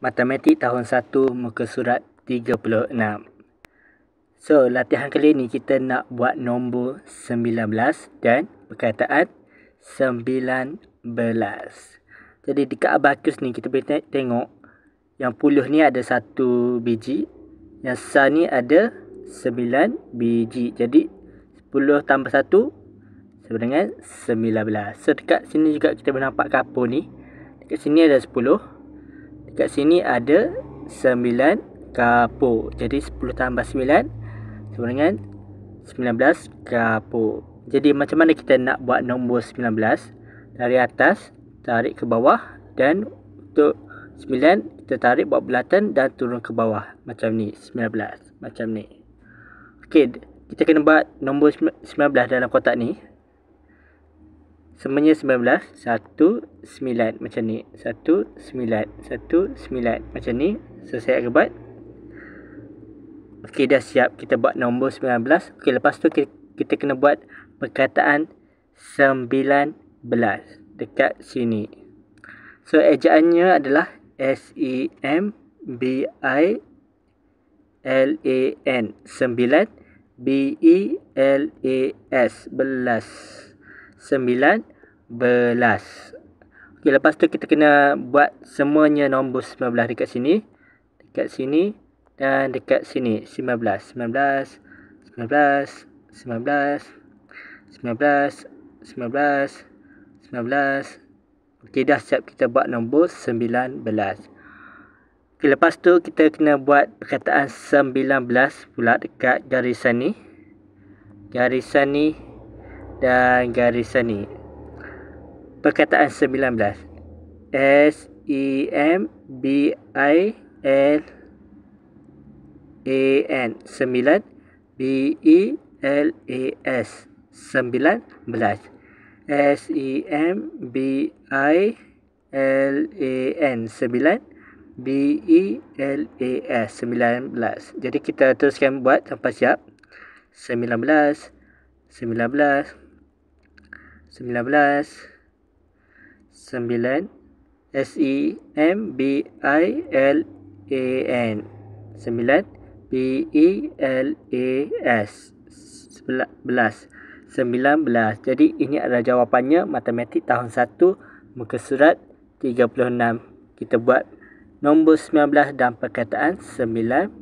Matematik tahun 1 muka surat 36. So, latihan kali ni kita nak buat nombor 19 dan perkataan 19. Jadi dekat abakus ni kita boleh tengok yang puluh ni ada 1 biji, yang sar ni ada 9 biji. Jadi 10 tambah 1 sama dengan 19. So dekat sini juga kita boleh nampak kapur ni. Dekat sini ada 10. Dekat sini ada 9 kapur. Jadi 10 tambah 9 sama dengan 19 kapur. Jadi macam mana kita nak buat nombor 19? Dari atas tarik ke bawah, dan untuk 9 kita tarik buat bulatan dan turun ke bawah. Macam ni, 19. Macam ni. Okey, kita kena buat nombor 19 dalam kotak ni. Semuanya 19, 1, 9 macam ni. 1, 9, 1, 9 macam ni. So saya akan buat. Okey, dah siap kita buat nombor 19. Okey, lepas tu kita kena buat perkataan 19 dekat sini. So ejaannya adalah SEMBILAN, 9, BELAS, belas. 19. Okey, lepas tu kita kena buat semuanya nombor 19 dekat sini, dan dekat sini. 19. Okey, dah siap kita buat nombor 19. Okey, lepas tu kita kena buat perkataan 19 pula dekat garisan ni. Dan garisan ni. Perkataan 19. SEMBILAN, 9, BELAS, 19. SEMBILAN, 9, BELAS, 19. Jadi kita teruskan buat sampai siap. 19, 9, SEMBILAN, 9, BELAS, 19. Jadi ini adalah jawapannya, matematik tahun 1 muka surat 36. Kita buat nombor 19 dan perkataan 19.